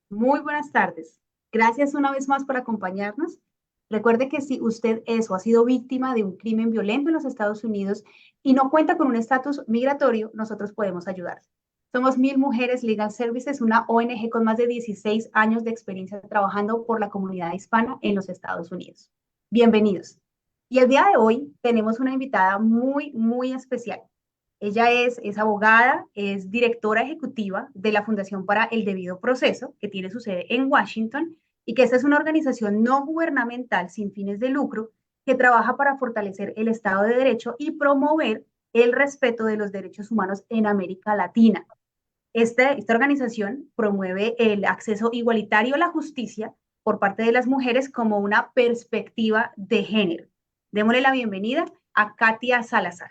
Muy buenas tardes. Gracias una vez más por acompañarnos. Recuerde que si usted es o ha sido víctima de un crimen violento en los Estados Unidos y no cuenta con un estatus migratorio, nosotros podemos ayudar. Somos Mil Mujeres Legal Services, una ONG con más de 16 años de experiencia trabajando por la comunidad hispana en los Estados Unidos. Bienvenidos. Y el día de hoy tenemos una invitada muy especial. Ella es abogada, es directora ejecutiva de la Fundación para el Debido Proceso, que tiene su sede en Washington, y que esta es una organización no gubernamental sin fines de lucro que trabaja para fortalecer el Estado de Derecho y promover el respeto de los derechos humanos en América Latina. Esta organización promueve el acceso igualitario a la justicia por parte de las mujeres como una perspectiva de género. Démosle la bienvenida a Katia Salazar.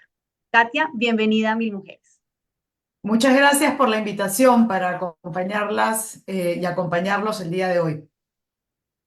Katia, bienvenida a Mil Mujeres. Muchas gracias por la invitación para acompañarlas y acompañarlos el día de hoy.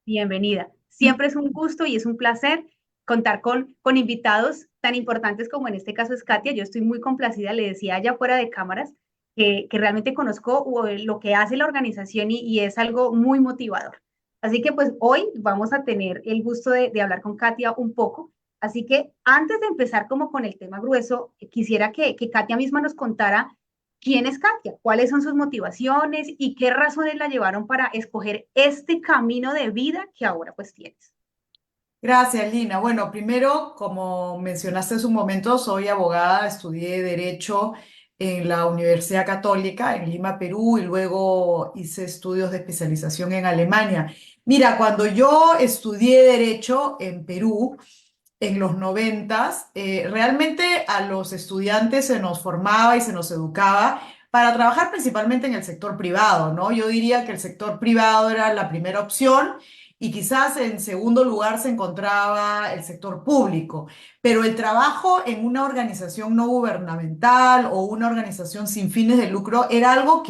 Bienvenida. Siempre es un gusto y es un placer contar con invitados tan importantes como en este caso es Katia. Yo estoy muy complacida, le decía allá fuera de cámaras, que realmente conozco lo que hace la organización y es algo muy motivador. Así que pues hoy vamos a tener el gusto de hablar con Katia un poco. Así que antes de empezar como con el tema grueso, quisiera que Katia misma nos contara quién es Katia, cuáles son sus motivaciones y qué razones la llevaron para escoger este camino de vida que ahora pues tienes. Gracias, Lina. Bueno, primero, como mencionaste hace un momento, soy abogada, estudié Derecho en la Universidad Católica en Lima, Perú, y luego hice estudios de especialización en Alemania. Mira, cuando yo estudié Derecho en Perú, en los noventas, realmente a los estudiantes se nos formaba y se nos educaba para trabajar principalmente en el sector privado, ¿no? Yo diría que el sector privado era la primera opción y quizás en segundo lugar se encontraba el sector público, pero el trabajo en una organización no gubernamental o una organización sin fines de lucro era algo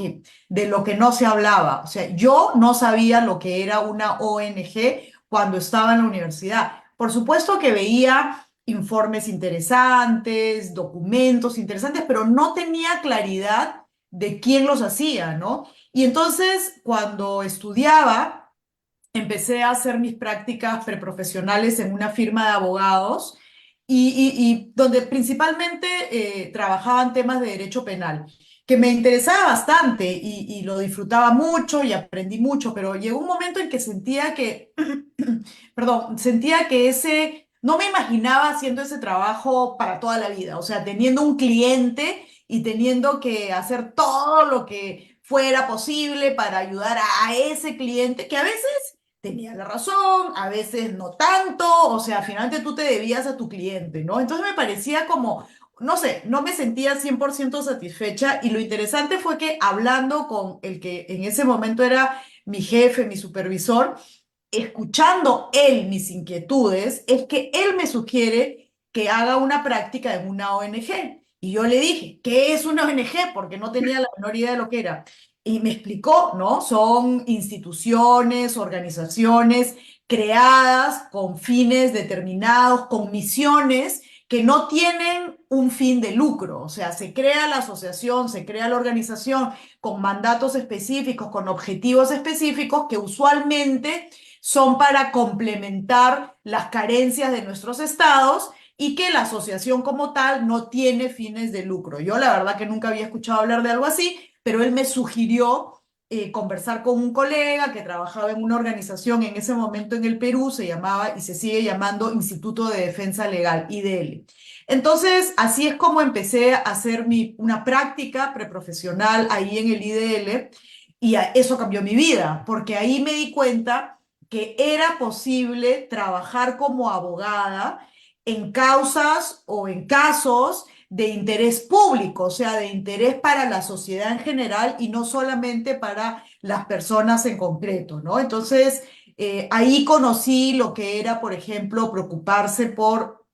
de lo que no se hablaba. O sea, yo no sabía lo que era una ONG cuando estaba en la universidad. Por supuesto que veía informes interesantes, documentos interesantes, pero no tenía claridad de quién los hacía, ¿no? Y entonces, cuando estudiaba, empecé a hacer mis prácticas preprofesionales en una firma de abogados y donde principalmente trabajaban temas de derecho penal, que me interesaba bastante y lo disfrutaba mucho y aprendí mucho, pero llegó un momento en que sentía que, perdón, sentía que no me imaginaba haciendo ese trabajo para toda la vida, o sea, teniendo un cliente y teniendo que hacer todo lo que fuera posible para ayudar a ese cliente, que a veces tenía la razón, a veces no tanto, o sea, finalmente tú te debías a tu cliente, ¿no? Entonces me parecía como, no sé, no me sentía 100% satisfecha y lo interesante fue que hablando con el que en ese momento era mi jefe, mi supervisor, escuchando él mis inquietudes, es que él me sugiere que haga una práctica en una ONG. Y yo le dije, ¿qué es una ONG? Porque no tenía la menor idea de lo que era. Y me explicó, ¿no? Son instituciones, organizaciones creadas con fines determinados, con misiones que no tienen un fin de lucro. O sea, se crea la asociación, se crea la organización con mandatos específicos, con objetivos específicos que usualmente son para complementar las carencias de nuestros estados y que la asociación como tal no tiene fines de lucro. Yo la verdad que nunca había escuchado hablar de algo así, pero él me sugirió conversar con un colega que trabajaba en una organización en ese momento en el Perú, se llamaba y se sigue llamando Instituto de Defensa Legal, IDL. Entonces, así es como empecé a hacer una práctica preprofesional ahí en el IDL y eso cambió mi vida, porque ahí me di cuenta que era posible trabajar como abogada en causas o en casos de interés público, o sea, de interés para la sociedad en general y no solamente para las personas en concreto, ¿no? Entonces, ahí conocí lo que era, por ejemplo, preocuparse por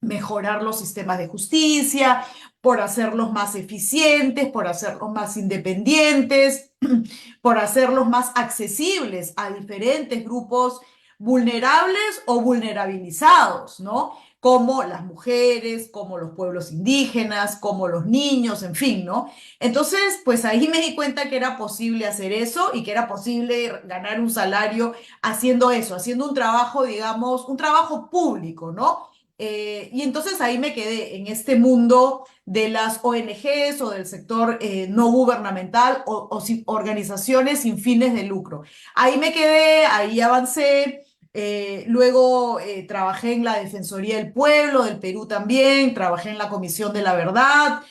mejorar los sistemas de justicia, por hacerlos más eficientes, por hacerlos más independientes, por hacerlos más accesibles a diferentes grupos vulnerables o vulnerabilizados, ¿no? como las mujeres, como los pueblos indígenas, como los niños, en fin, ¿no? Entonces, pues ahí me di cuenta que era posible hacer eso y que era posible ganar un salario haciendo eso, haciendo un trabajo, digamos, un trabajo público, ¿no? Y entonces ahí me quedé en este mundo de las ONGs o del sector no gubernamental o organizaciones sin fines de lucro. Ahí me quedé, ahí avancé. Luego trabajé en la Defensoría del Pueblo del Perú también, trabajé en la Comisión de la Verdad.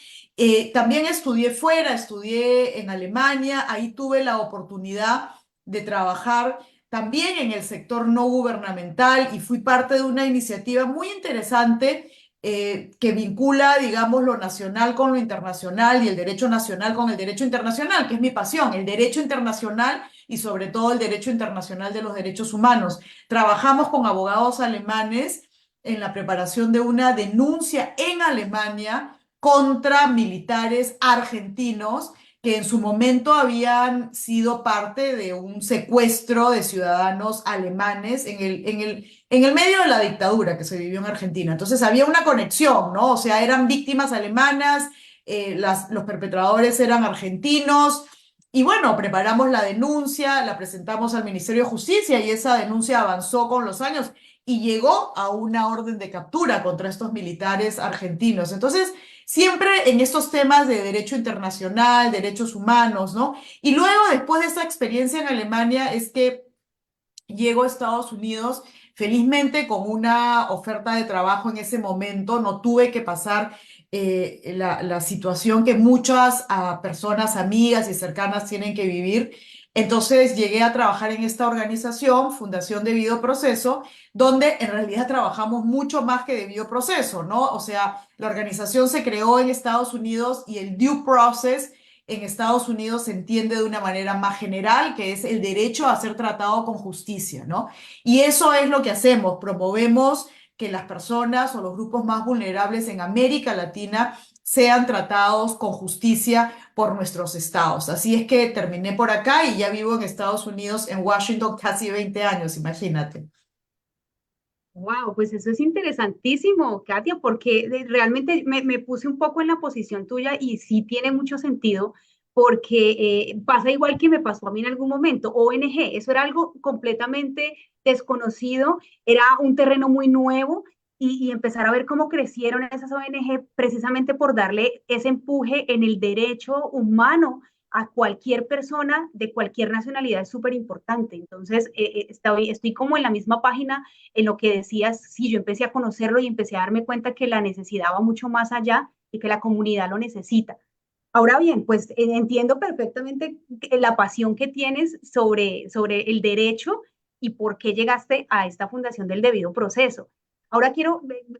También estudié fuera, estudié en Alemania, ahí tuve la oportunidad de trabajar también en el sector no gubernamental y fui parte de una iniciativa muy interesante que vincula, digamos, lo nacional con lo internacional y el derecho nacional con el derecho internacional, que es mi pasión, el derecho internacional y sobre todo el derecho internacional de los derechos humanos. Trabajamos con abogados alemanes en la preparación de una denuncia en Alemania contra militares argentinos que en su momento habían sido parte de un secuestro de ciudadanos alemanes en el medio de la dictadura que se vivió en Argentina. Entonces había una conexión, ¿no? O sea, eran víctimas alemanas, los perpetradores eran argentinos. Y bueno, preparamos la denuncia, la presentamos al Ministerio de Justicia y esa denuncia avanzó con los años y llegó a una orden de captura contra estos militares argentinos. Entonces, siempre en estos temas de derecho internacional, derechos humanos, ¿no? Y luego, después de esa experiencia en Alemania, es que llego a Estados Unidos, felizmente con una oferta de trabajo en ese momento, no tuve que pasar la situación que muchas personas, amigas y cercanas tienen que vivir. Entonces llegué a trabajar en esta organización, Fundación Debido Proceso, donde en realidad trabajamos mucho más que debido proceso, ¿no? O sea, la organización se creó en Estados Unidos y el due process en Estados Unidos se entiende de una manera más general, que es el derecho a ser tratado con justicia, ¿no? Y eso es lo que hacemos, promovemos que las personas o los grupos más vulnerables en América Latina sean tratados con justicia por nuestros estados. Así es que terminé por acá y ya vivo en Estados Unidos, en Washington, casi 20 años, imagínate. Wow, pues eso es interesantísimo, Katia, porque realmente me puse un poco en la posición tuya y sí tiene mucho sentido, porque pasa igual que me pasó a mí en algún momento. ONG, eso era algo completamente desconocido, era un terreno muy nuevo y empezar a ver cómo crecieron esas ONG precisamente por darle ese empuje en el derecho humano a cualquier persona de cualquier nacionalidad es súper importante. Entonces, estoy como en la misma página en lo que decías, sí, yo empecé a conocerlo y empecé a darme cuenta que la necesidad va mucho más allá y que la comunidad lo necesita. Ahora bien, pues entiendo perfectamente la pasión que tienes sobre el derecho y por qué llegaste a esta fundación del debido proceso. Ahora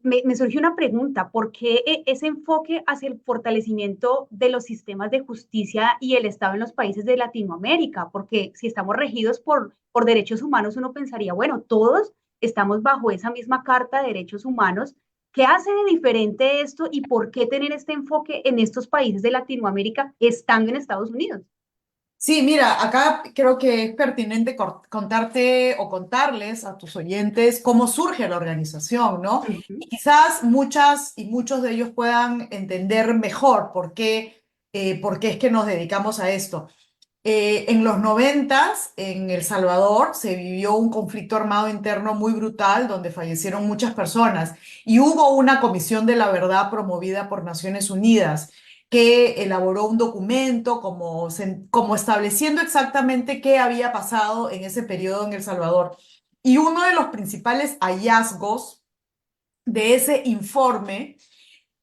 me surge una pregunta, ¿por qué ese enfoque hacia el fortalecimiento de los sistemas de justicia y el Estado en los países de Latinoamérica? Porque si estamos regidos por derechos humanos, uno pensaría, bueno, todos estamos bajo esa misma Carta de Derechos Humanos. ¿Qué hace de diferente esto y por qué tener este enfoque en estos países de Latinoamérica estando en Estados Unidos? Sí, mira, acá creo que es pertinente contarte o contarles a tus oyentes cómo surge la organización, ¿no? Ujú. Y quizás muchas y muchos de ellos puedan entender mejor por qué es que nos dedicamos a esto. En los noventas, en El Salvador, se vivió un conflicto armado interno muy brutal donde fallecieron muchas personas y hubo una comisión de la verdad promovida por Naciones Unidas que elaboró un documento como estableciendo exactamente qué había pasado en ese periodo en El Salvador. Y uno de los principales hallazgos de ese informe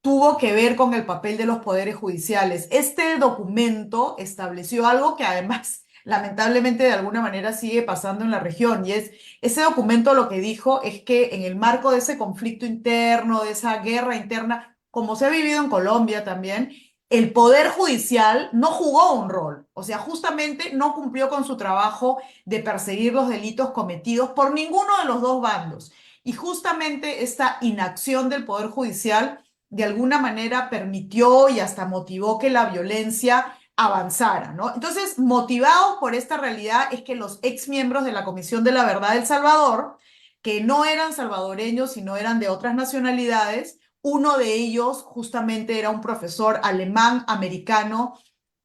tuvo que ver con el papel de los poderes judiciales. Este documento estableció algo que además lamentablemente de alguna manera sigue pasando en la región y es, ese documento lo que dijo es que en el marco de ese conflicto interno, de esa guerra interna, como se ha vivido en Colombia también, el poder judicial no jugó un rol, o sea, justamente no cumplió con su trabajo de perseguir los delitos cometidos por ninguno de los dos bandos. Y justamente esta inacción del poder judicial de alguna manera permitió y hasta motivó que la violencia avanzara, ¿no? Entonces, motivados por esta realidad es que los ex miembros de la Comisión de la Verdad de El Salvador que no eran salvadoreños, sino eran de otras nacionalidades. Uno de ellos justamente era un profesor alemán americano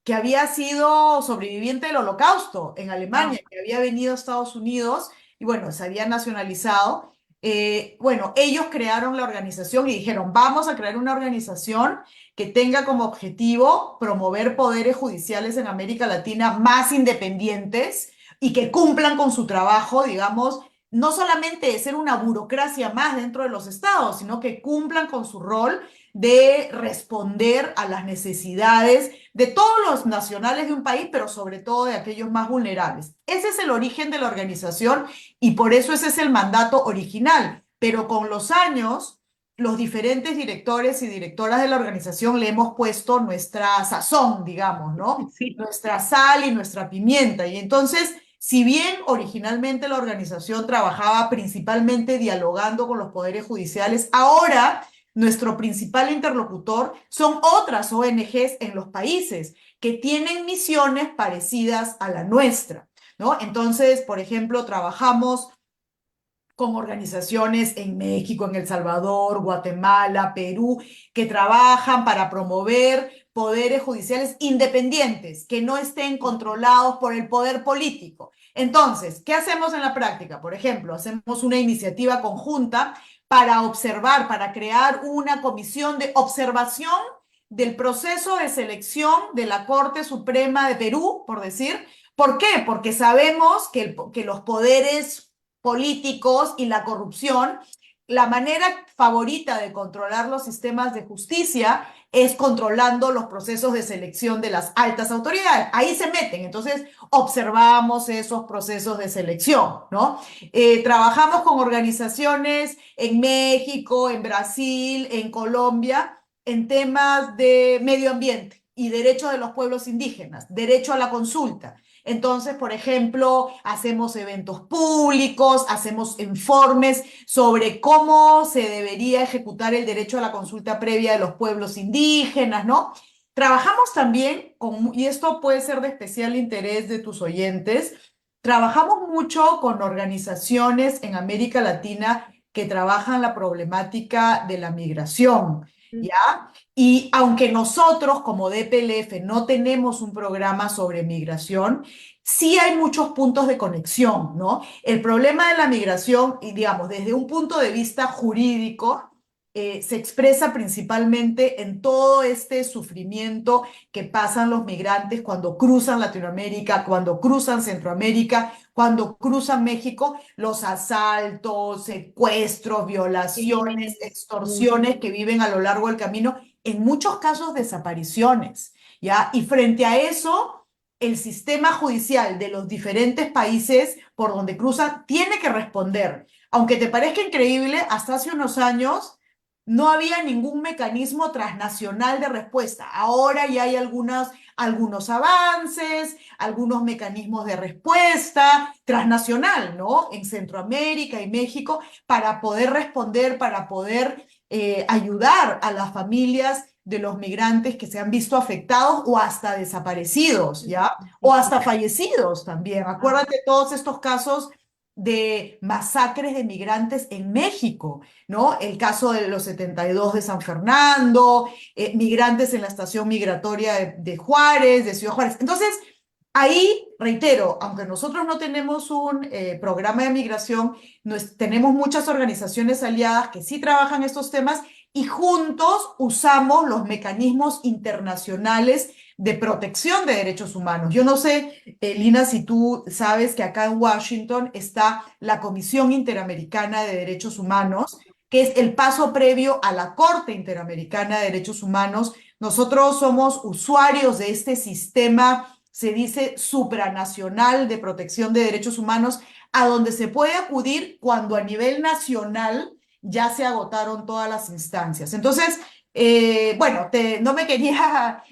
que había sido sobreviviente del Holocausto en Alemania, Wow. que había venido a Estados Unidos y bueno, se había nacionalizado. Bueno, ellos crearon la organización y dijeron, vamos a crear una organización que tenga como objetivo promover poderes judiciales en América Latina más independientes y que cumplan con su trabajo, digamos, no solamente de ser una burocracia más dentro de los estados, sino que cumplan con su rol de responder a las necesidades de todos los nacionales de un país, pero sobre todo de aquellos más vulnerables. Ese es el origen de la organización y por eso ese es el mandato original. Pero con los años, los diferentes directores y directoras de la organización le hemos puesto nuestra sazón, digamos, ¿no? Sí. Nuestra sal y nuestra pimienta. Y entonces, si bien originalmente la organización trabajaba principalmente dialogando con los poderes judiciales, ahora nuestro principal interlocutor son otras ONGs en los países que tienen misiones parecidas a la nuestra, ¿no? Entonces, por ejemplo, trabajamos con organizaciones en México, en El Salvador, Guatemala, Perú, que trabajan para promover poderes judiciales independientes, que no estén controlados por el poder político. Entonces, ¿qué hacemos en la práctica? Por ejemplo, hacemos una iniciativa conjunta para observar, para crear una comisión de observación del proceso de selección de la Corte Suprema de Perú, por decir. ¿Por qué? Porque sabemos que los poderes políticos y la corrupción, la manera favorita de controlar los sistemas de justicia es controlando los procesos de selección de las altas autoridades. Ahí se meten, entonces observamos esos procesos de selección, ¿no? Trabajamos con organizaciones en México, en Brasil, en Colombia, en temas de medio ambiente y derechos de los pueblos indígenas, derecho a la consulta. Entonces, por ejemplo, hacemos eventos públicos, hacemos informes sobre cómo se debería ejecutar el derecho a la consulta previa de los pueblos indígenas, ¿no? Trabajamos también, y esto puede ser de especial interés de tus oyentes, trabajamos mucho con organizaciones en América Latina que trabajan la problemática de la migración, ¿ya? Y aunque nosotros como DPLF no tenemos un programa sobre migración, sí hay muchos puntos de conexión, ¿no? El problema de la migración, y digamos, desde un punto de vista jurídico, se expresa principalmente en todo este sufrimiento que pasan los migrantes cuando cruzan Latinoamérica, cuando cruzan Centroamérica, cuando cruzan México, los asaltos, secuestros, violaciones, Crímenes, extorsiones que viven a lo largo del camino, en muchos casos desapariciones, ¿ya? Y frente a eso, el sistema judicial de los diferentes países por donde cruzan tiene que responder. Aunque te parezca increíble, hasta hace unos años no había ningún mecanismo transnacional de respuesta. Ahora ya hay algunos avances, algunos mecanismos de respuesta transnacional, ¿no? En Centroamérica y México, para poder responder, para poder ayudar a las familias de los migrantes que se han visto afectados o hasta desaparecidos, ¿ya? O hasta fallecidos también. Acuérdate de todos estos casos de masacres de migrantes en México, ¿no? El caso de los 72 de San Fernando, migrantes en la estación migratoria de Juárez, de Ciudad Juárez. Entonces, ahí, reitero, aunque nosotros no tenemos un programa de migración, tenemos muchas organizaciones aliadas que sí trabajan estos temas y juntos usamos los mecanismos internacionales de protección de derechos humanos. Yo no sé, Lina, si tú sabes que acá en Washington está la Comisión Interamericana de Derechos Humanos, que es el paso previo a la Corte Interamericana de Derechos Humanos. Nosotros somos usuarios de este sistema, se dice supranacional de protección de derechos humanos, a donde se puede acudir cuando a nivel nacional ya se agotaron todas las instancias. Entonces, bueno, no me quería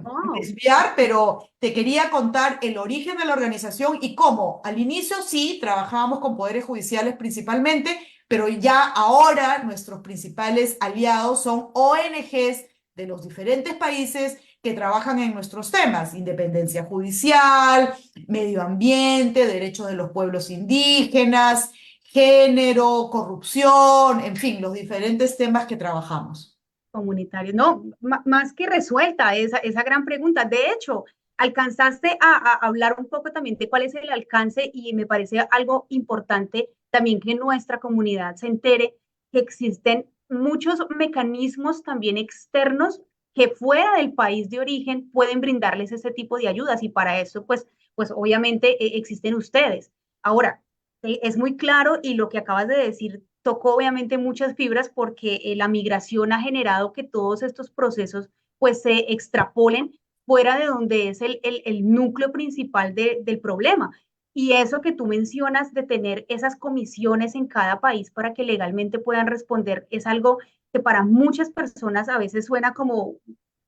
wow. desviar, pero te quería contar el origen de la organización y cómo al inicio sí trabajábamos con poderes judiciales principalmente, pero ya ahora nuestros principales aliados son ONGs de los diferentes países que trabajan en nuestros temas, independencia judicial, medio ambiente, derechos de los pueblos indígenas, género, corrupción, en fin, los diferentes temas que trabajamos. Comunitarios. No, más que resuelta esa gran pregunta. De hecho, alcanzaste a hablar un poco también de cuál es el alcance y me parece algo importante también que nuestra comunidad se entere que existen muchos mecanismos también externos que fuera del país de origen pueden brindarles ese tipo de ayudas y para eso pues obviamente existen ustedes. Ahora, es muy claro y lo que acabas de decir tocó obviamente muchas fibras porque la migración ha generado que todos estos procesos pues se extrapolen fuera de donde es el núcleo principal del problema. Y eso que tú mencionas de tener esas comisiones en cada país para que legalmente puedan responder es algo que para muchas personas a veces suena como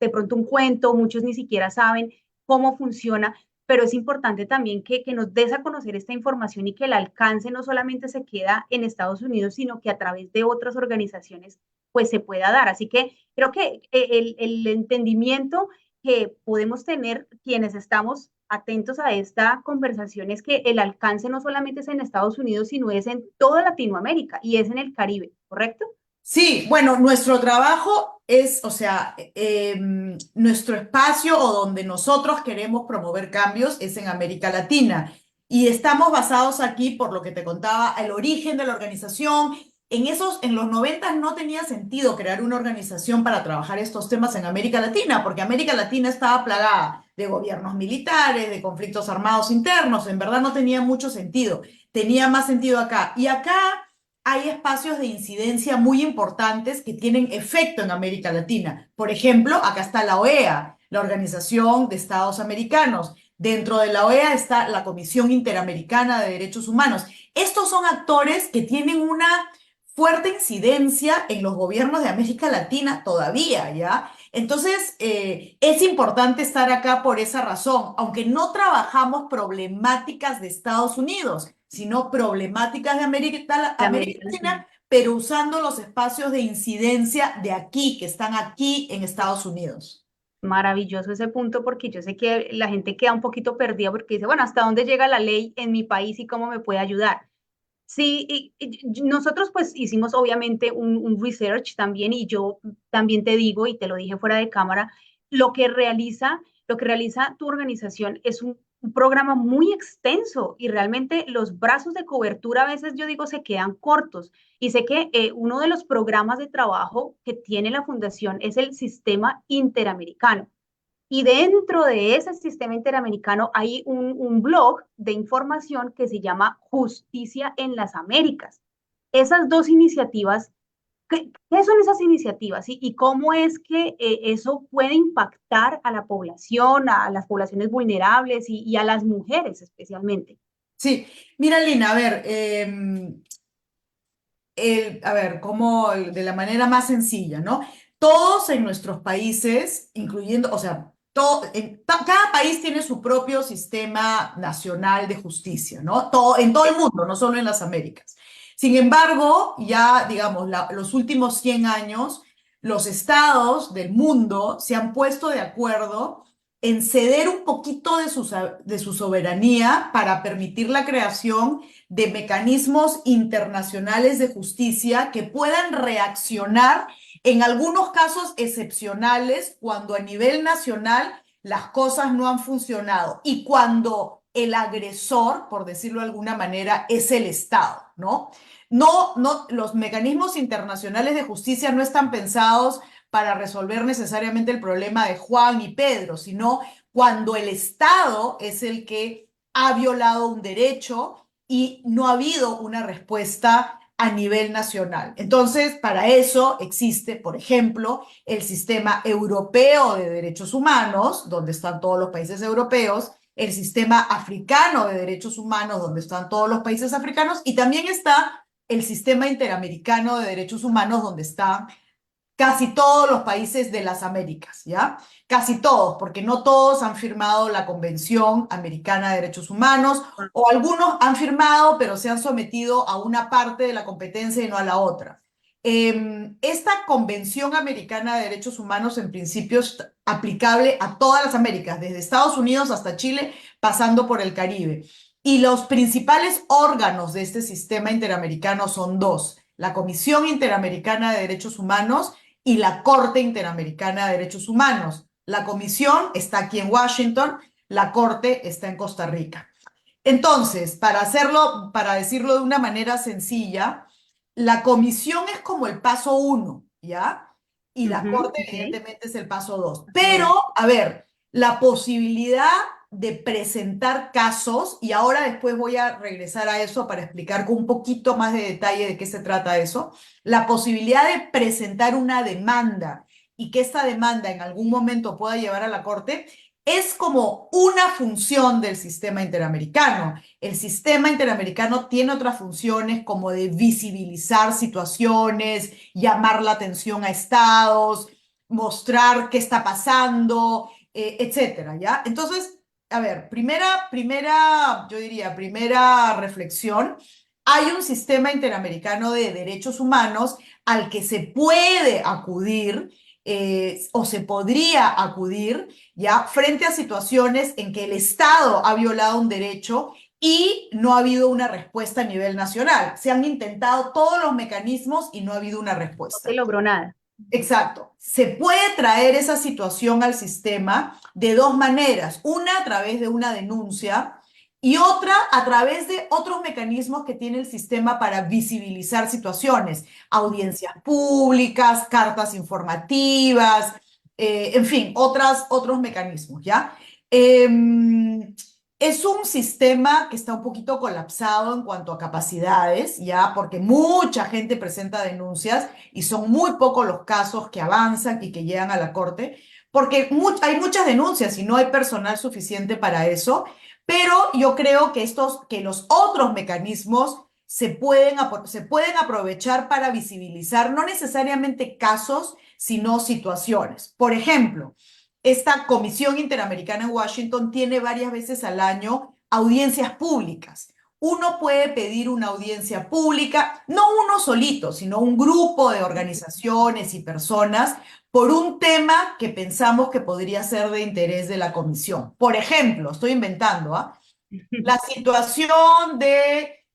de pronto un cuento, muchos ni siquiera saben cómo funciona, pero es importante también que nos des a conocer esta información y que el alcance no solamente se queda en Estados Unidos, sino que a través de otras organizaciones pues se pueda dar. Así que creo que el entendimiento que podemos tener quienes estamos atentos a esta conversación es que el alcance no solamente es en Estados Unidos, sino es en toda Latinoamérica y es en el Caribe, ¿correcto? Sí, bueno, nuestro trabajo es, o sea, nuestro espacio o donde nosotros queremos promover cambios es en América Latina. Y estamos basados aquí, por lo que te contaba, el origen de la organización. En los 90 no tenía sentido crear una organización para trabajar estos temas en América Latina, porque América Latina estaba plagada de gobiernos militares, de conflictos armados internos. En verdad no tenía mucho sentido. Tenía más sentido acá. Y acá hay espacios de incidencia muy importantes que tienen efecto en América Latina. Por ejemplo, acá está la OEA, la Organización de Estados Americanos. Dentro de la OEA está la Comisión Interamericana de Derechos Humanos. Estos son actores que tienen una fuerte incidencia en los gobiernos de América Latina todavía, ¿ya? Entonces, es importante estar acá por esa razón, aunque no trabajamos problemáticas de Estados Unidos, sino problemáticas de De América América Latina. Latina, pero usando los espacios de incidencia de aquí, que están aquí en Estados Unidos. Maravilloso ese punto porque yo sé que la gente queda un poquito perdida porque dice, bueno, ¿hasta dónde llega la ley en mi país y cómo me puede ayudar? Sí, nosotros pues hicimos obviamente un research también y yo también te digo y te lo dije fuera de cámara, lo que realiza tu organización es un programa muy extenso y realmente los brazos de cobertura a veces yo digo se quedan cortos. Y sé que uno de los programas de trabajo que tiene la fundación es el sistema interamericano. Y dentro de ese sistema interamericano hay un blog de información que se llama Justicia en las Américas. Esas dos iniciativas, ¿qué son esas iniciativas? Y cómo es que eso puede impactar a la población, a las poblaciones vulnerables y a las mujeres especialmente? Sí, mira, Lina, a ver, cómo de la manera más sencilla, ¿no? Todos en nuestros países, incluyendo, o sea, cada país tiene su propio sistema nacional de justicia, ¿no? En todo el mundo, no solo en las Américas. Sin embargo, ya, digamos, los últimos 100 años, los estados del mundo se han puesto de acuerdo en ceder un poquito de su soberanía para permitir la creación de mecanismos internacionales de justicia que puedan reaccionar en algunos casos excepcionales cuando a nivel nacional las cosas no han funcionado y cuando el agresor, por decirlo de alguna manera, es el Estado, ¿no? No, los mecanismos internacionales de justicia no están pensados para resolver necesariamente el problema de Juan y Pedro, sino cuando el Estado es el que ha violado un derecho y no ha habido una respuesta a nivel nacional. Entonces, para eso existe, por ejemplo, el sistema europeo de derechos humanos, donde están todos los países europeos, el sistema africano de derechos humanos, donde están todos los países africanos, y también está el sistema interamericano de derechos humanos, donde están casi todos los países de las Américas, ¿ya? Casi todos, porque no todos han firmado la Convención Americana de Derechos Humanos, o algunos han firmado, pero se han sometido a una parte de la competencia y no a la otra. Esta Convención Americana de Derechos Humanos en principio es aplicable a todas las Américas, desde Estados Unidos hasta Chile, pasando por el Caribe. Y los principales órganos de este sistema interamericano son dos: la Comisión Interamericana de Derechos Humanos y la Corte Interamericana de Derechos Humanos. La comisión está aquí en Washington, la Corte está en Costa Rica. Entonces, para decirlo de una manera sencilla, la comisión es como el paso uno, ¿ya? Y la Ujú, corte, ok. evidentemente, es el paso dos. Paso Pero, dos. a ver, la posibilidad de presentar casos, y ahora después voy a regresar a eso para explicar con un poquito más de detalle de qué se trata eso, la posibilidad de presentar una demanda y que esta demanda en algún momento pueda llevar a la corte, es como una función del sistema interamericano. El sistema interamericano tiene otras funciones como de visibilizar situaciones, llamar la atención a estados, mostrar qué está pasando, etcétera, ¿ya? Entonces, a ver, yo diría, primera reflexión: hay un sistema interamericano de derechos humanos al que se puede acudir, o se podría acudir, ¿ya? Frente a situaciones en que el Estado ha violado un derecho y no ha habido una respuesta a nivel nacional. Se han intentado todos los mecanismos y no ha habido una No se respuesta. logró nada. Ujú. Exacto. Se puede traer esa situación al sistema de dos maneras: una a través de una denuncia y otra a través de otros mecanismos que tiene el sistema para visibilizar situaciones: audiencias públicas, cartas informativas, en fin, otros mecanismos, ¿ya? Es un sistema que está un poquito colapsado en cuanto a capacidades, ¿ya? Porque mucha gente presenta denuncias y son muy pocos los casos que avanzan y que llegan a la corte, porque hay muchas denuncias y no hay personal suficiente para eso. Pero yo creo que los otros mecanismos se pueden aprovechar para visibilizar no necesariamente casos, sino situaciones. Por ejemplo, esta Comisión Interamericana en Washington tiene varias veces al año audiencias públicas. Uno puede pedir una audiencia pública, no uno solito, sino un grupo de organizaciones y personas, por un tema que pensamos que podría ser de interés de la comisión. Por ejemplo, estoy inventando, ¿ah? La situación de,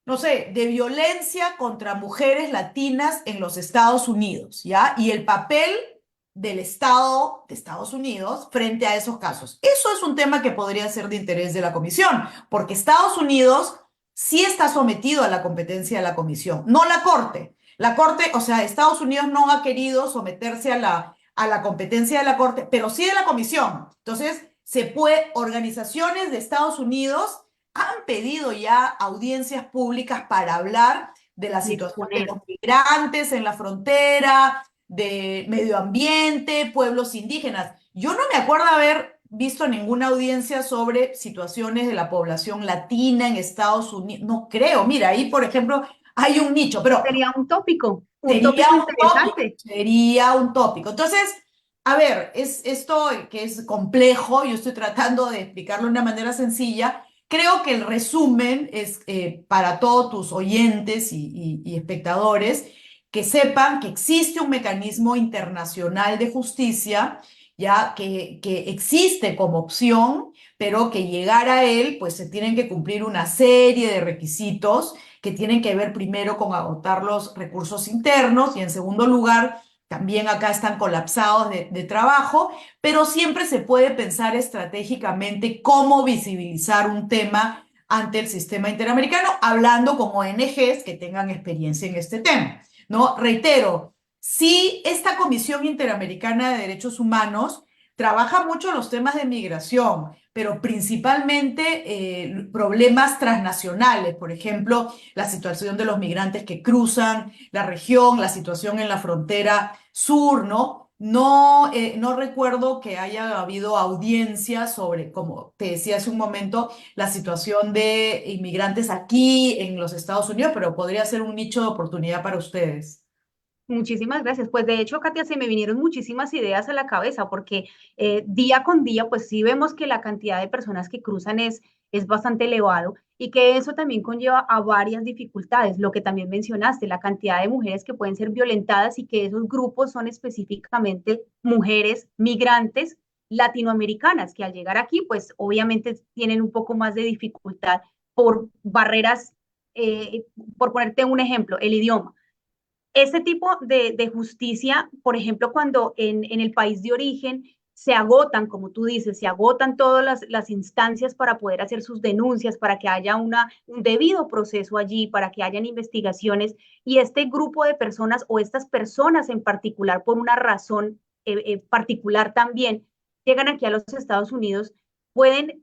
no sé, de violencia contra mujeres latinas en los Estados Unidos, ¿ya? Y el papel del Estado de Estados Unidos frente a esos casos. Eso es un tema que podría ser de interés de la comisión, porque Estados Unidos sí está sometido a la competencia de la comisión, no la Corte. La Corte, o sea, Estados Unidos no ha querido someterse a la competencia de la Corte, pero sí de la comisión. Entonces, organizaciones de Estados Unidos han pedido ya audiencias públicas para hablar de la Y situación de exponer. los migrantes en la frontera, de medio ambiente, pueblos indígenas. Yo no me acuerdo haber visto ninguna audiencia sobre situaciones de la población latina en Estados Unidos. No creo. Mira, ahí, por ejemplo, hay un nicho, pero Sería un sería tópico un tópico, interesante. sería un tópico. Entonces, a ver, esto que es complejo, yo estoy tratando de explicarlo de una manera sencilla. Creo que el resumen es, para todos tus oyentes y espectadores, que sepan que existe un mecanismo internacional de justicia, ya que existe como opción, pero que llegar a él, pues se tienen que cumplir una serie de requisitos que tienen que ver primero con agotar los recursos internos y, en segundo lugar, también acá están colapsados de trabajo, pero siempre se puede pensar estratégicamente cómo visibilizar un tema ante el sistema interamericano, hablando con ONGs que tengan experiencia en este tema, ¿no? Reitero, sí, esta Comisión Interamericana de Derechos Humanos trabaja mucho los temas de migración, pero principalmente problemas transnacionales, por ejemplo, la situación de los migrantes que cruzan la región, la situación en la frontera sur, ¿no? No, no recuerdo que haya habido audiencias sobre, como te decía hace un momento, la situación de inmigrantes aquí en los Estados Unidos, pero podría ser un nicho de oportunidad para ustedes. Muchísimas gracias. Pues de hecho, Katia, se me vinieron muchísimas ideas a la cabeza porque día con día, pues sí vemos que la cantidad de personas que cruzan es bastante elevado y que eso también conlleva a varias dificultades. Lo que también mencionaste, la cantidad de mujeres que pueden ser violentadas y que esos grupos son específicamente mujeres migrantes latinoamericanas que al llegar aquí, pues obviamente tienen un poco más de dificultad por barreras, eh, por ponerte un ejemplo, el idioma. Este tipo de justicia, por ejemplo, cuando en el país de origen se agotan, como tú dices, se agotan todas las instancias para poder hacer sus denuncias, para que haya un debido proceso allí, para que hayan investigaciones, y este grupo de personas o estas personas en particular, por una razón particular también, llegan aquí a los Estados Unidos, pueden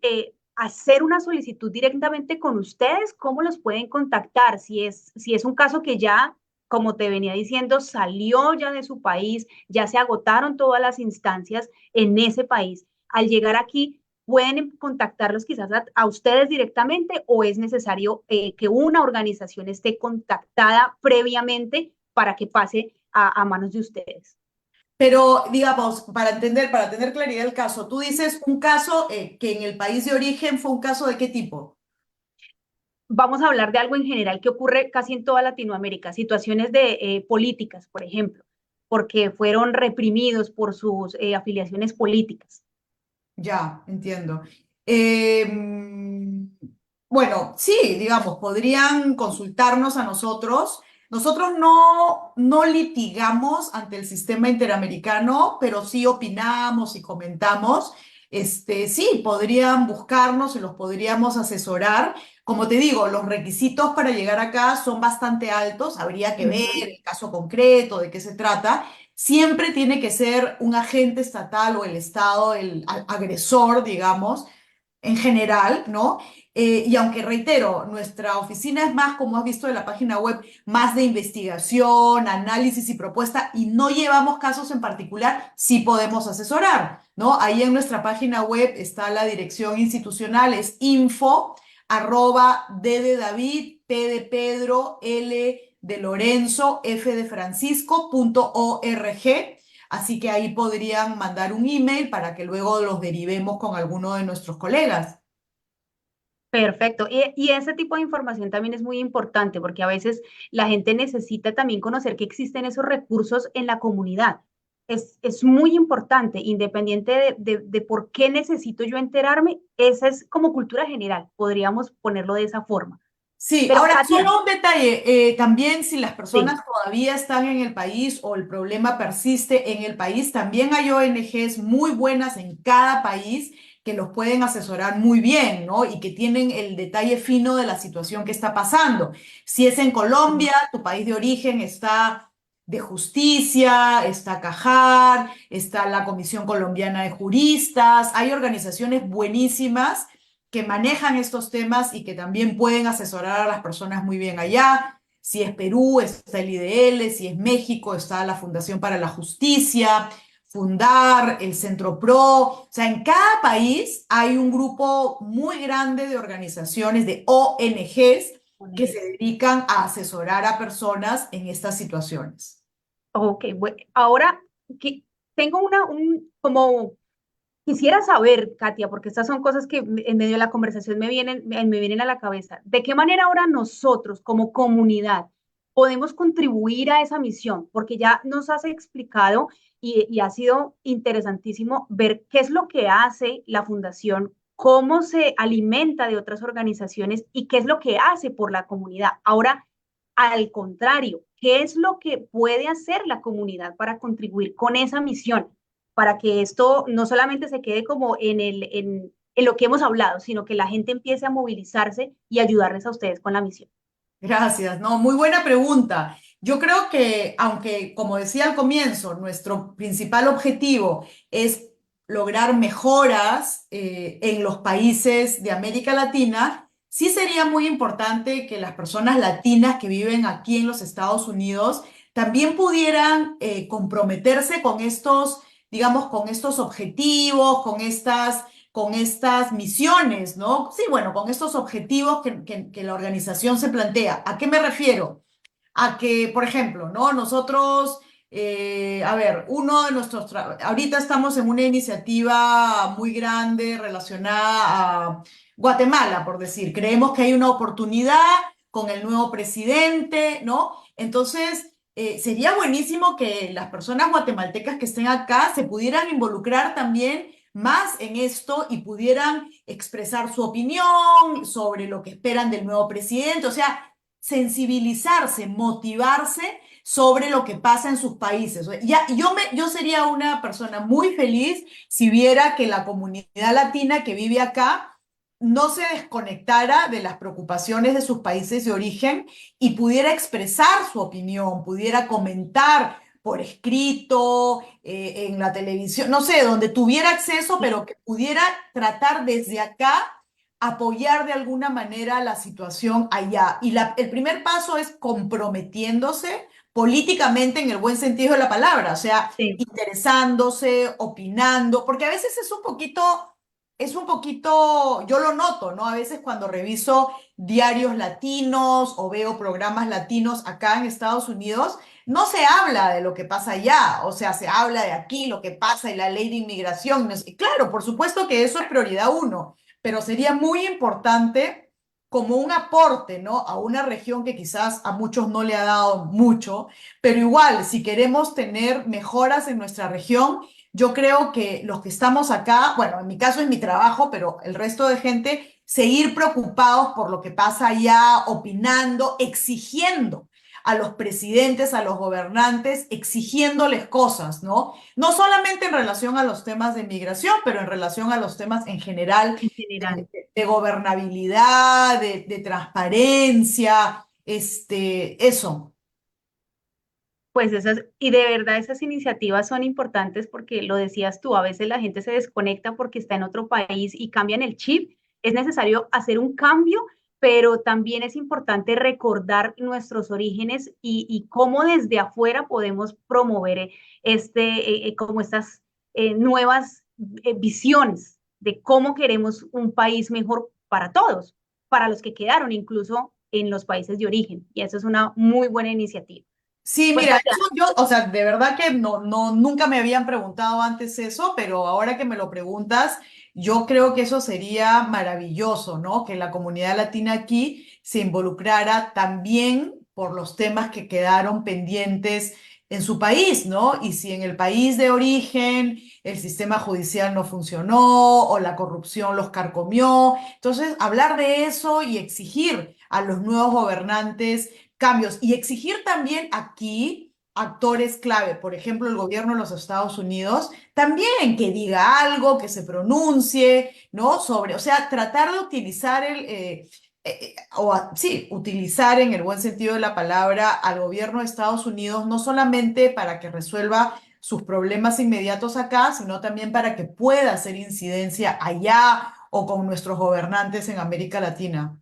hacer una solicitud directamente con ustedes. ¿Cómo los pueden contactar? Si es un caso que ya, como te venía diciendo, salió ya de su país, ya se agotaron todas las instancias en ese país. Al llegar aquí, ¿pueden contactarlos quizás a ustedes directamente o es necesario que una organización esté contactada previamente para que pase a manos de ustedes? Pero, digamos, para tener claridad del caso, tú dices un caso que en el país de origen fue un caso de qué tipo. Vamos a hablar de algo en general que ocurre casi en toda Latinoamérica, situaciones de políticas, por ejemplo, porque fueron reprimidos por sus afiliaciones políticas. Ya, entiendo. Bueno, sí, digamos, podrían consultarnos a nosotros. Nosotros no litigamos ante el sistema interamericano, pero sí opinamos y comentamos. Sí, podrían buscarnos y los podríamos asesorar. Como te digo, los requisitos para llegar acá son bastante altos. Habría que ver Ujú. el caso concreto, de qué se trata. Siempre tiene que ser un agente estatal o el Estado el agresor, digamos, en general, ¿no? Y aunque reitero, nuestra oficina es más, como has visto en la página web, más de investigación, análisis y propuesta, y no llevamos casos en particular, sí podemos asesorar, ¿no? Ahí en nuestra página web está la dirección institucional, es info@d de David, P de Pedro, L de Lorenzo, F de Francisco.org. Así que ahí podrían mandar un email para que luego los derivemos con alguno de nuestros colegas. Perfecto. Y ese tipo de información también es muy importante porque a veces la gente necesita también conocer que existen esos recursos en la comunidad. Es muy importante, independiente de por qué necesito yo enterarme, esa es como cultura general, podríamos ponerlo de esa forma. Sí, Pero ahora Katia, solo un detalle, también si las sí. personas todavía están en el país o el problema persiste en el país, también hay ONGs muy buenas en cada país que los pueden asesorar muy bien, ¿no? Y que tienen el detalle fino de la situación que está pasando. Si es en Colombia, tu país de origen está de justicia, está Cajar, está la Comisión Colombiana de Juristas, hay organizaciones buenísimas que manejan estos temas y que también pueden asesorar a las personas muy bien allá. Si es Perú, está el IDL, si es México, está la Fundación para la Justicia, Fundar, el Centro Pro. O sea, en cada país hay un grupo muy grande de organizaciones, de ONGs, que se dedican a asesorar a personas en estas situaciones. Ok, bueno, ahora que tengo como quisiera saber, Katia, porque estas son cosas que en medio de la conversación me vienen a la cabeza. ¿De qué manera ahora nosotros, como comunidad, podemos contribuir a esa misión? Porque ya nos has explicado y ha sido interesantísimo ver qué es lo que hace la fundación, cómo se alimenta de otras organizaciones y qué es lo que hace por la comunidad. Ahora, al contrario, ¿qué es lo que puede hacer la comunidad para contribuir con esa misión? Para que esto no solamente se quede como en lo que hemos hablado, sino que la gente empiece a movilizarse y ayudarles a ustedes con la misión. Gracias, no, muy buena pregunta. Yo creo que, aunque, como decía al comienzo, nuestro principal objetivo es lograr mejoras en los países de América Latina, sí sería muy importante que las personas latinas que viven aquí en los Estados Unidos también pudieran comprometerse con estos, digamos, con estos objetivos, con estas misiones, ¿no? Sí, bueno, con estos objetivos que la organización se plantea. ¿A qué me refiero? A que, por ejemplo, ¿no? Nosotros, a ver, ahorita estamos en una iniciativa muy grande relacionada a Guatemala, por decir. Creemos que hay una oportunidad con el nuevo presidente, ¿no? Entonces, sería buenísimo que las personas guatemaltecas que estén acá se pudieran involucrar también más en esto y pudieran expresar su opinión sobre lo que esperan del nuevo presidente, o sea, sensibilizarse, motivarse sobre lo que pasa en sus países. Ya, yo sería una persona muy feliz si viera que la comunidad latina que vive acá no se desconectara de las preocupaciones de sus países de origen y pudiera expresar su opinión, pudiera comentar por escrito, en la televisión, no sé, donde tuviera acceso, pero que pudiera tratar desde acá apoyar de alguna manera la situación allá. Y el primer paso es comprometiéndose políticamente en el buen sentido de la palabra, o sea, Sí. interesándose, opinando, porque a veces yo lo noto, ¿no? A veces cuando reviso diarios latinos o veo programas latinos acá en Estados Unidos, no se habla de lo que pasa allá, o sea, se habla de aquí, lo que pasa y la ley de inmigración. Y claro, por supuesto que eso es prioridad uno, pero sería muy importante como un aporte, ¿no? A una región que quizás a muchos no le ha dado mucho, pero igual, si queremos tener mejoras en nuestra región, yo creo que los que estamos acá, bueno, en mi caso es mi trabajo, pero el resto de gente, seguir preocupados por lo que pasa allá, opinando, exigiendo a los presidentes, a los gobernantes, exigiéndoles cosas, ¿no? No solamente en relación a los temas de migración, pero en relación a los temas en general En general. de gobernabilidad, de transparencia, eso. Pues esas, y de verdad esas iniciativas son importantes porque lo decías tú, a veces la gente se desconecta porque está en otro país y cambian el chip. Es necesario hacer un cambio, pero también es importante recordar nuestros orígenes y cómo desde afuera podemos promover como estas nuevas visiones de cómo queremos un país mejor para todos, para los que quedaron incluso en los países de origen. Y eso es una muy buena iniciativa. Sí, Pues mira, Katia, eso yo, o sea, de verdad que nunca me habían preguntado antes eso, pero ahora que me lo preguntas, yo creo que eso sería maravilloso, ¿no? Que la comunidad latina aquí se involucrara también por los temas que quedaron pendientes en su país, ¿no? Y si en el país de origen el sistema judicial no funcionó o la corrupción los carcomió, entonces hablar de eso y exigir a los nuevos gobernantes cambios y exigir también aquí actores clave, por ejemplo, el gobierno de los Estados Unidos, también que diga algo, que se pronuncie, ¿no? Sobre, o sea, tratar de utilizar sí, utilizar en el buen sentido de la palabra al gobierno de Estados Unidos, no solamente para que resuelva sus problemas inmediatos acá, sino también para que pueda hacer incidencia allá o con nuestros gobernantes en América Latina.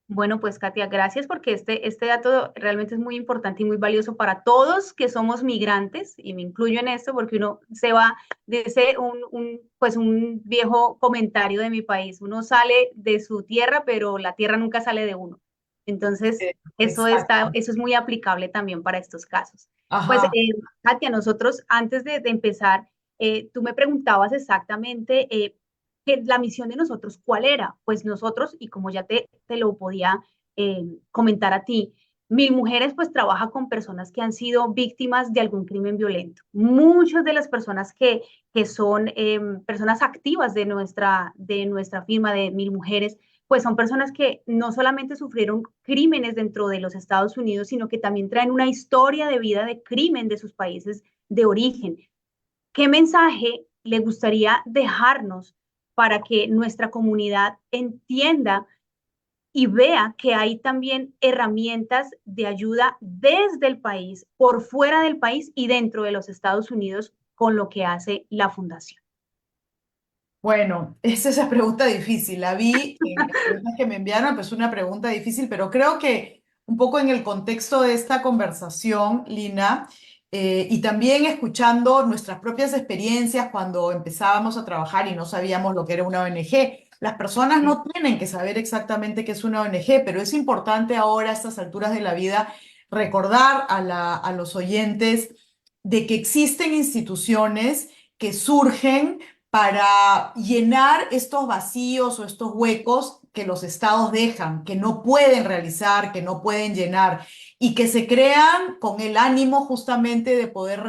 bueno, pues Katia, gracias porque este dato realmente es muy importante y muy valioso para todos que somos migrantes, y me incluyo en esto porque uno se va, dice pues un viejo comentario de mi país, uno sale de su tierra, pero la tierra nunca sale de uno. Entonces, Exacto. eso es muy aplicable también para estos casos. Pues, Ajá. Katia, nosotros antes de empezar, tú me preguntabas exactamente que la misión de nosotros, ¿cuál era? Pues nosotros, y como ya te lo podía comentar a ti, Mil Mujeres pues trabaja con personas que han sido víctimas de algún crimen violento. Muchas de las personas que son personas activas de nuestra firma de Mil Mujeres, pues son personas que no solamente sufrieron crímenes dentro de los Estados Unidos, sino que también traen una historia de vida de crimen de sus países de origen. ¿Qué mensaje le gustaría dejarnos para que nuestra comunidad entienda y vea que hay también herramientas de ayuda desde el país, por fuera del país y dentro de los Estados Unidos con lo que hace la fundación? Bueno, esa es esa pregunta difícil. La vi en las preguntas que me enviaron, pues una pregunta difícil, pero creo que un poco en el contexto de esta conversación, Lina, y también escuchando nuestras propias experiencias cuando empezábamos a trabajar y no sabíamos lo que era una ONG. Las personas no tienen que saber exactamente qué es una ONG, pero es importante ahora, a estas alturas de la vida, recordar a los oyentes de que existen instituciones que surgen para llenar estos vacíos o estos huecos que los estados dejan, que no pueden realizar, que no pueden llenar, y que se crean con el ánimo justamente de poder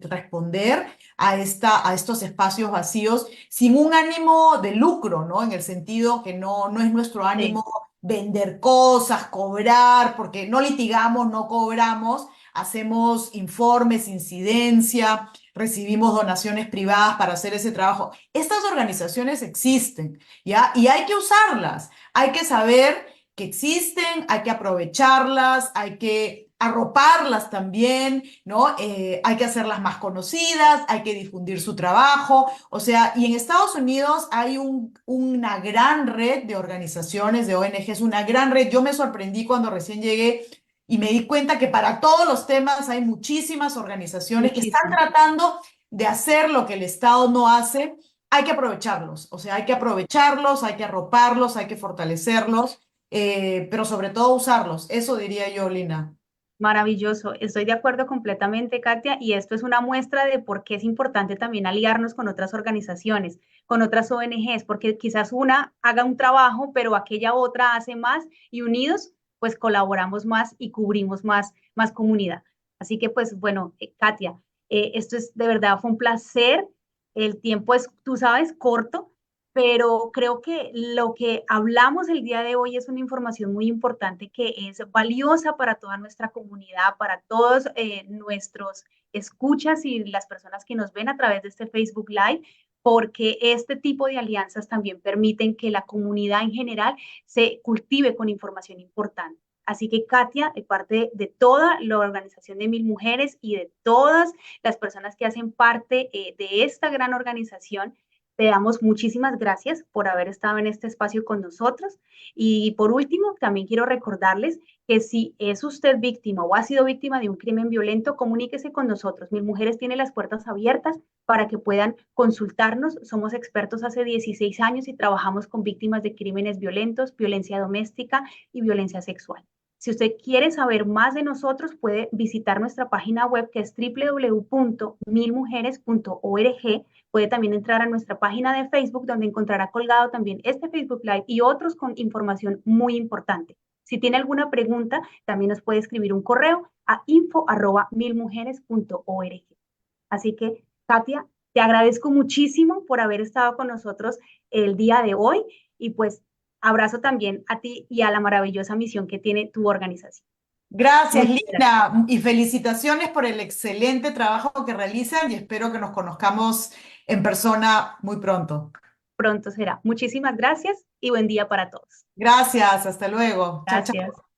responder a estos espacios vacíos sin un ánimo de lucro, ¿no? En el sentido que no es nuestro Sí, ánimo vender cosas, cobrar, porque no litigamos, no cobramos, hacemos informes, incidencia, recibimos donaciones privadas para hacer ese trabajo. Estas organizaciones existen, ¿ya? Y hay que usarlas, hay que saber que existen, hay que aprovecharlas, hay que arroparlas también, ¿no? Hay que hacerlas más conocidas, hay que difundir su trabajo, o sea, y en Estados Unidos hay una gran red de organizaciones, de ONGs, una gran red. Yo me sorprendí cuando recién llegué y me di cuenta que para todos los temas hay muchísimas organizaciones que están muchísimo. tratando de hacer lo que el Estado no hace. Hay que aprovecharlos, o sea, hay que aprovecharlos, hay que arroparlos, hay que fortalecerlos, pero sobre todo usarlos. Eso diría yo, Lina. Maravilloso, estoy de acuerdo completamente, Katia, y esto es una muestra de por qué es importante también aliarnos con otras organizaciones, con otras ONGs, porque quizás una haga un trabajo, pero aquella otra hace más y unidos, pues colaboramos más y cubrimos más comunidad. Así que, pues bueno, Katia, esto es de verdad, fue un placer. El tiempo es, tú sabes, corto, pero creo que lo que hablamos el día de hoy es una información muy importante que es valiosa para toda nuestra comunidad, para todos nuestros escuchas y las personas que nos ven a través de este Facebook Live, porque este tipo de alianzas también permiten que la comunidad en general se cultive con información importante. Así que Katia, de parte de toda la organización de Mil Mujeres y de todas las personas que hacen parte de esta gran organización, te damos muchísimas gracias por haber estado en este espacio con nosotros. Y por último, también quiero recordarles que si es usted víctima o ha sido víctima de un crimen violento, comuníquese con nosotros. Mil Mujeres tiene las puertas abiertas para que puedan consultarnos. Somos expertos hace 16 años y trabajamos con víctimas de crímenes violentos, violencia doméstica y violencia sexual. Si usted quiere saber más de nosotros, puede visitar nuestra página web que es www.milmujeres.org. Puede también entrar a nuestra página de Facebook, donde encontrará colgado también este Facebook Live y otros con información muy importante. Si tiene alguna pregunta, también nos puede escribir un correo a info@milmujeres.org. Así que, Katia, te agradezco muchísimo por haber estado con nosotros el día de hoy y pues abrazo también a ti y a la maravillosa misión que tiene tu organización. Gracias, Muchas gracias. Lina, y felicitaciones por el excelente trabajo que realizan y espero que nos conozcamos en persona muy pronto. Pronto será. Muchísimas gracias y buen día para todos. Gracias, hasta luego. Chao, chao. Gracias.